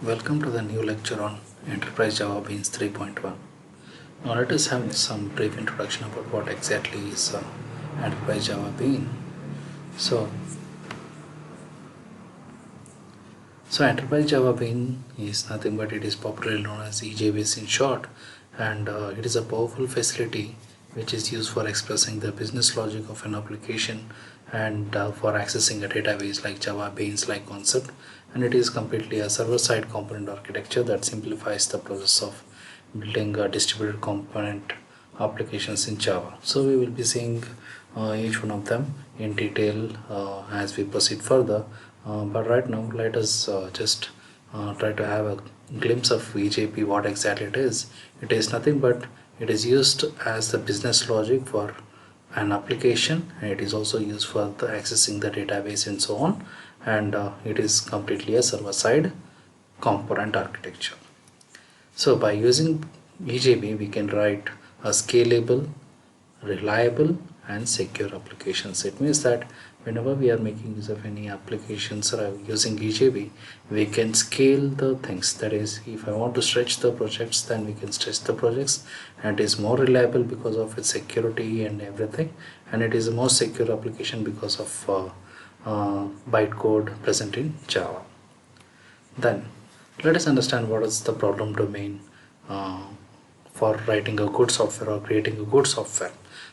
Welcome to the new lecture on Enterprise Java Beans 3.1. Now let us have some brief introduction about what exactly is Enterprise Java Bean. So, Enterprise Java Bean is nothing but it is popularly known as EJBeans in short, and it is a powerful facility which is used for expressing the business logic of an application and for accessing a database like Java Beans like concept, and it is completely a server-side component architecture that simplifies the process of building a distributed component applications in Java. So we will be seeing each one of them in detail as we proceed further. But right now, let us just try to have a glimpse of VJP, what exactly it is. It is nothing but it is used as the business logic for an application, and it is also used for the accessing the database and so on, and it is completely a server-side component architecture. So by using EJB, we can write a scalable, reliable and secure applications. It means that whenever we are making use of any applications or using EJB, we can scale the things. That is, if I want to stretch the projects, then we can stretch the projects, and it is more reliable because of its security and everything, and it is a more secure application because of bytecode present in Java. Then let us understand what is the problem domain uh, for writing a good software or creating a good software.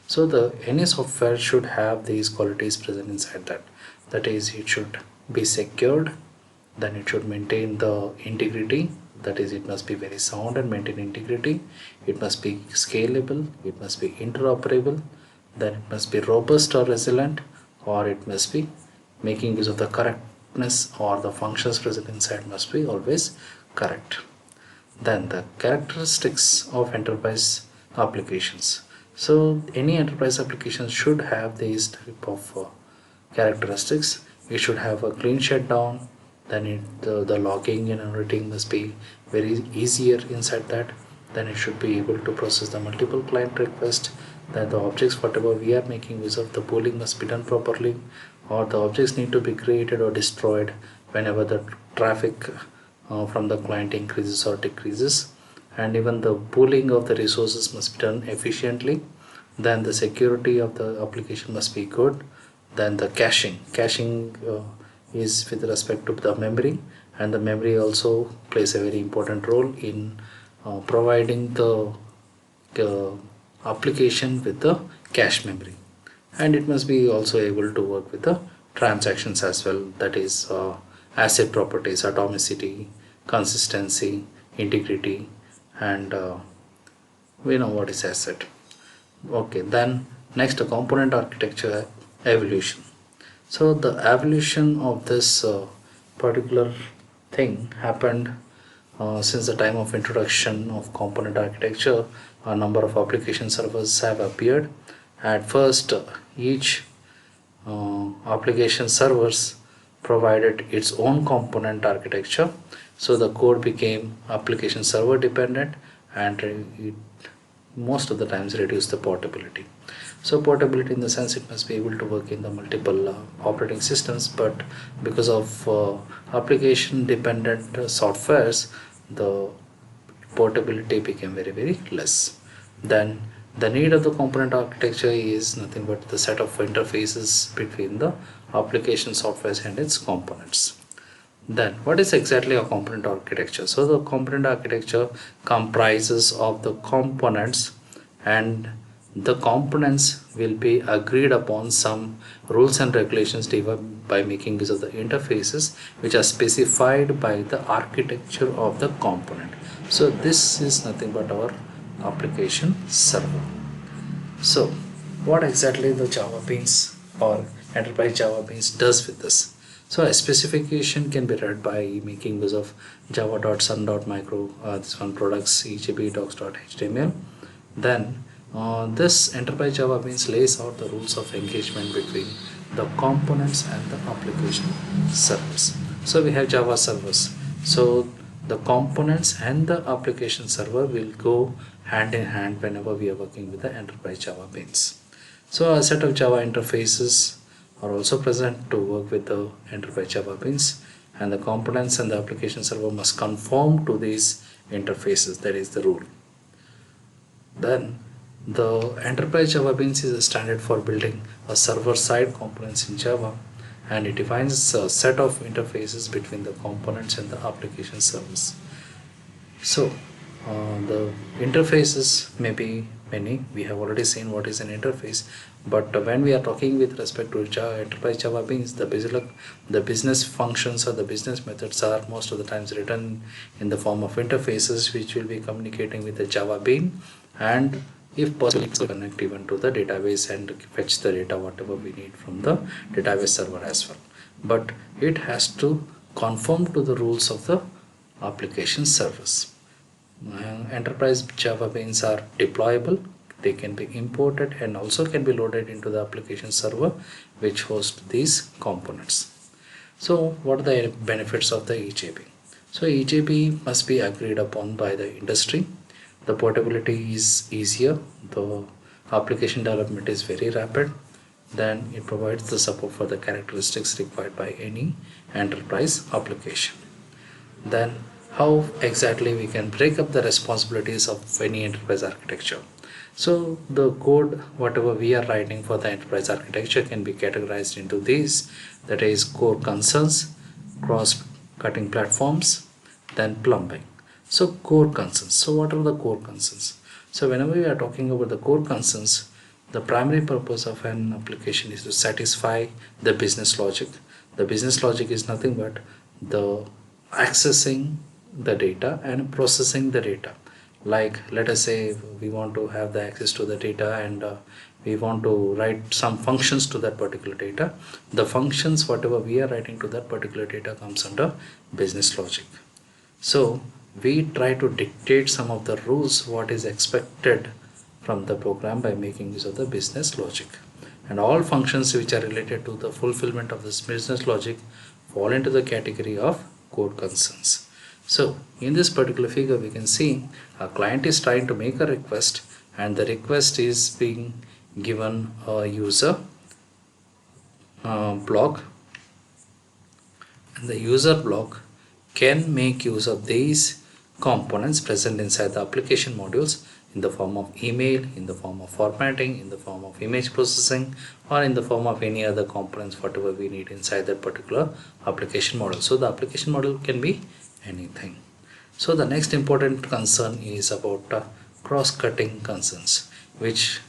So the any software should have these qualities present inside that. That is, it should be secured, then it should maintain the integrity. That is, it must be very sound and maintain integrity. It must be scalable, it must be interoperable, then it must be robust or resilient, or it must be making use of the correctness, or the functions present inside must be always correct. Then the characteristics of enterprise applications. So any enterprise application should have these type of characteristics. It should have a clean shutdown, then the logging and everything must be very easier inside that. Then it should be able to process the multiple client requests. Then the objects whatever we are making use of, the pooling must be done properly, or the objects need to be created or destroyed whenever the traffic from the client increases or decreases, and even the pooling of the resources must be done efficiently. Then the security of the application must be good. Then the caching is with respect to the memory, and the memory also plays a very important role in providing the application with the cache memory, and it must be also able to work with the transactions as well. That is asset properties, atomicity, consistency, integrity, and we know what is asset. Okay, then next, the component architecture evolution. So the evolution of this particular thing happened since the time of introduction of component architecture. A number of application servers have appeared. At first, each application servers provided its own component architecture, so the code became application server dependent, and it most of the times reduce the portability. So portability in the sense it must be able to work in the multiple operating systems, but because of application dependent softwares, the portability became very less. Then the need of the component architecture is nothing but the set of interfaces between the application softwares and its components. Then what is exactly a component architecture? So the component architecture comprises of the components, and the components will be agreed upon some rules and regulations developed by making use of the interfaces which are specified by the architecture of the component. So this is nothing but our application server. So what exactly the Java Beans or Enterprise Java Beans does with this? So a specification can be read by making use of java.sun.micro, this one products ejb docs.html. Then this Enterprise Java Beans lays out the rules of engagement between the components and the application servers. So we have Java servers. So the components and the application server will go hand in hand whenever we are working with the Enterprise Java Beans. So a set of Java interfaces are also present to work with the Enterprise Java Beans, and the components and the application server must conform to these interfaces. That is the rule. Then the Enterprise Java Beans is a standard for building a server-side components in Java, and it defines a set of interfaces between the components and the application servers. So the interfaces may be many. We have already seen what is an interface, but when we are talking with respect to Enterprise Java Beans, the business functions or the business methods are most of the times written in the form of interfaces, which will be communicating with the Java Bean, and if possible to connect even to the database and fetch the data whatever we need from the database server as well. But it has to conform to the rules of the application service. Enterprise Java Beans are deployable. They can be imported and also can be loaded into the application server which hosts these components. So what are the benefits of the EJB? So EJB must be agreed upon by the industry. The portability is easier. The application development is very rapid. Then it provides the support for the characteristics required by any enterprise application. Then how exactly we can break up the responsibilities of any enterprise architecture. So the code whatever we are writing for the enterprise architecture can be categorized into these, that is core concerns, cross-cutting platforms, then plumbing. So core concerns. So what are the core concerns? So whenever we are talking about the core concerns, the primary purpose of an application is to satisfy the business logic. The business logic is nothing but the accessing the data and processing the data. Like let us say we want to have the access to the data and we want to write some functions to that particular data. The functions whatever we are writing to that particular data comes under business logic. So we try to dictate some of the rules what is expected from the program by making use of the business logic, and all functions which are related to the fulfillment of this business logic fall into the category of core concerns. So in this particular figure we can see a client is trying to make a request and the request is being given a user block, and the user block can make use of these components present inside the application modules in the form of email, in the form of formatting, in the form of image processing, or in the form of any other components whatever we need inside that particular application model. So the application model can be anything. So the next important concern is about cross-cutting concerns, which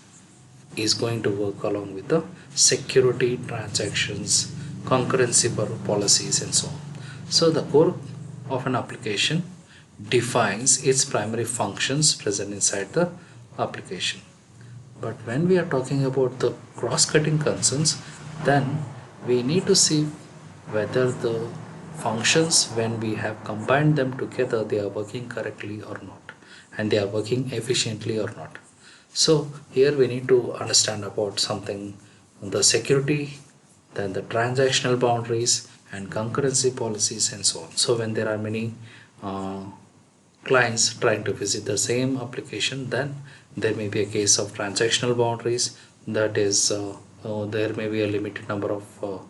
is going to work along with the security, transactions, concurrency policies, and so on. So the core of an application defines its primary functions present inside the application. But when we are talking about the cross-cutting concerns, then we need to see whether the functions, when we have combined them together, they are working correctly or not, and they are working efficiently or not. So here we need to understand about something, the security, then the transactional boundaries and concurrency policies and so on. So when there are many clients trying to visit the same application, then there may be a case of transactional boundaries, that is there may be a limited number of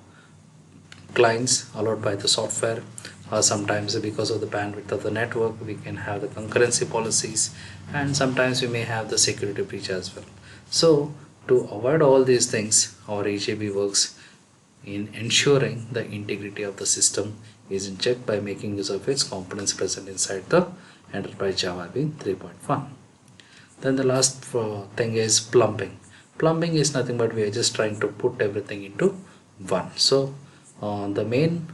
clients allowed by the software. Sometimes because of the bandwidth of the network we can have the concurrency policies, and sometimes we may have the security breach as well. So to avoid all these things, our EJB works in ensuring the integrity of the system is in check by making use of its components present inside the Enterprise Java Bean 3.1. Then the last thing is plumbing. Plumbing is nothing but we are just trying to put everything into one. So the main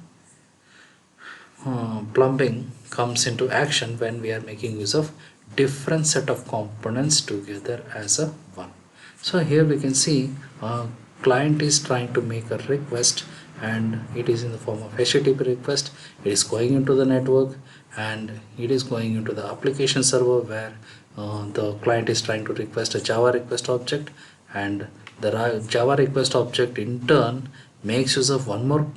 plumbing comes into action when we are making use of different set of components together as a one. So here we can see client is trying to make a request, and it is in the form of HTTP request. It is going into the network and it is going into the application server where the client is trying to request a Java request object, and the Java request object in turn makes use of one more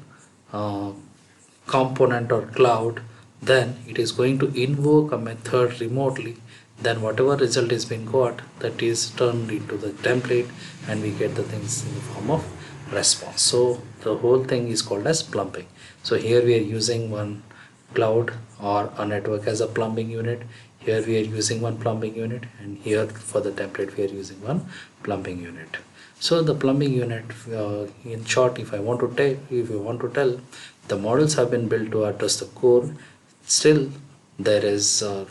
component or cloud. Then it is going to invoke a method remotely. Then whatever result is being got, that is turned into the template, and we get the things in the form of response. So the whole thing is called as plumbing. So here we are using one cloud or a network as a plumbing unit. Here we are using one plumbing unit, and here for the template we are using one plumbing unit. So the plumbing unit, in short, if you want to tell, the models have been built to address the core. Still, there is a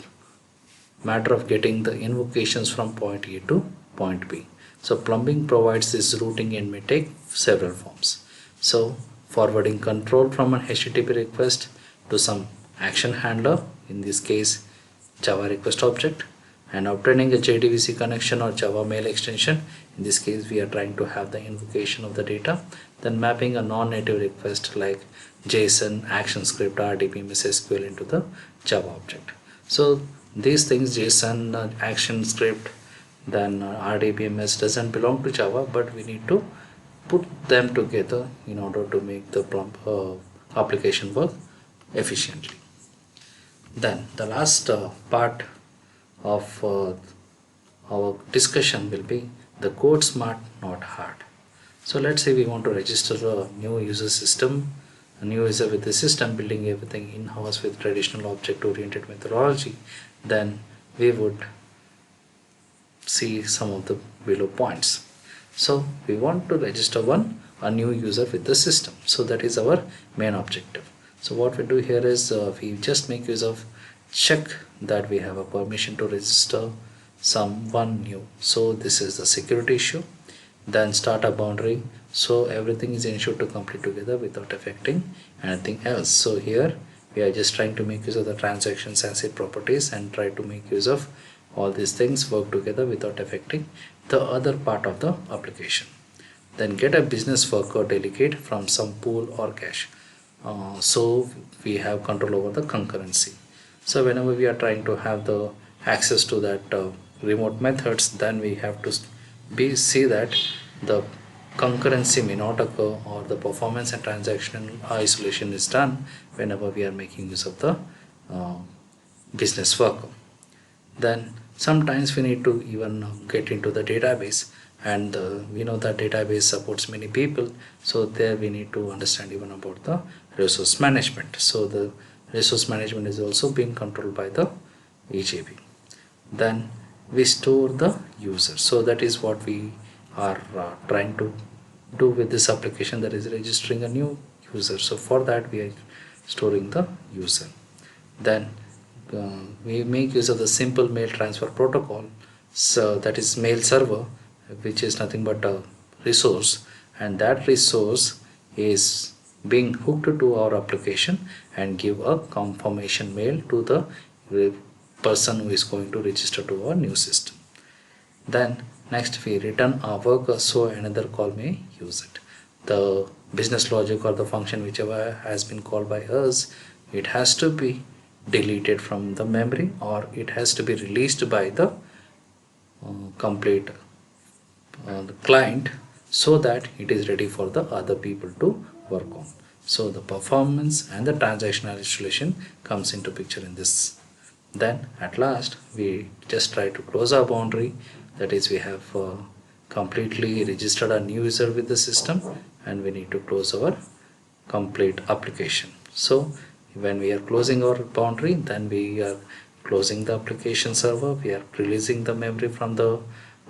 matter of getting the invocations from point A to point B. So plumbing provides this routing and may take several forms. So forwarding control from an HTTP request to some action handler, in this case Java request object, and obtaining a JDBC connection or Java mail extension. In this case we are trying to have the invocation of the data, then mapping a non-native request like JSON, ActionScript, RDBMS, SQL into the Java object. So these things, JSON, ActionScript, then RDBMS doesn't belong to Java, but we need to put them together in order to make the application work efficiently. Then the last part of our discussion will be the code smart, not hard. So let's say we want to register a new user system, a new user with the system, building everything in-house with traditional object-oriented methodology. Then we would see some of the below points. So we want to register a new user with the system. So that is our main objective. So what we do here is we just make use of check that we have a permission to register someone new. So this is the security issue. Then start a boundary. So everything is ensured to complete together without affecting anything else. So here we are just trying to make use of the transactions ACID properties and try to make use of all these things work together without affecting the other part of the application. Then get a business worker delegate from some pool or cache. So we have control over the concurrency. So whenever we are trying to have the access to that remote methods, then we have to see that the concurrency may not occur or the performance and transaction isolation is done whenever we are making use of the business worker. Then sometimes we need to even get into the database, and we know that database supports many people, so there we need to understand even about the resource management. So the resource management is also being controlled by the EJB. Then we store the user. So that is what we are trying to do with this application, that is registering a new user. So for that we are storing the user. Then we make use of the simple mail transfer protocol. So that is mail server, which is nothing but a resource, and that resource is being hooked to our application and give a confirmation mail to the person who is going to register to our new system. Then next we return a worker so another call may use it. The business logic or the function whichever has been called by us, it has to be deleted from the memory or it has to be released by the complete the client, so that it is ready for the other people to work on. So the performance and the transactional isolation comes into picture in this. Then at last we just try to close our boundary, that is we have completely registered a new user with the system and we need to close our complete application. So when we are closing our boundary, then we are closing the application server, we are releasing the memory from the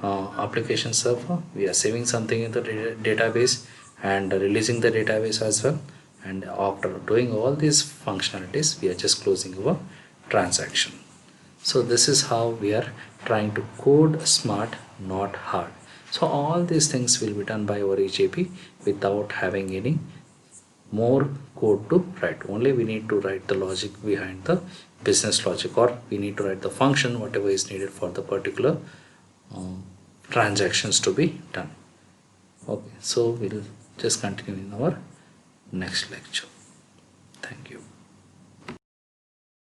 application server, we are saving something in the database and releasing the database as well, and after doing all these functionalities we are just closing our transaction. So this is how we are trying to code smart, not hard. So all these things will be done by our EJB without having any more code to write. Only we need to write the logic behind the business logic, or we need to write the function whatever is needed for the particular transactions to be done. Okay, so we'll just continue in our next lecture. Thank you.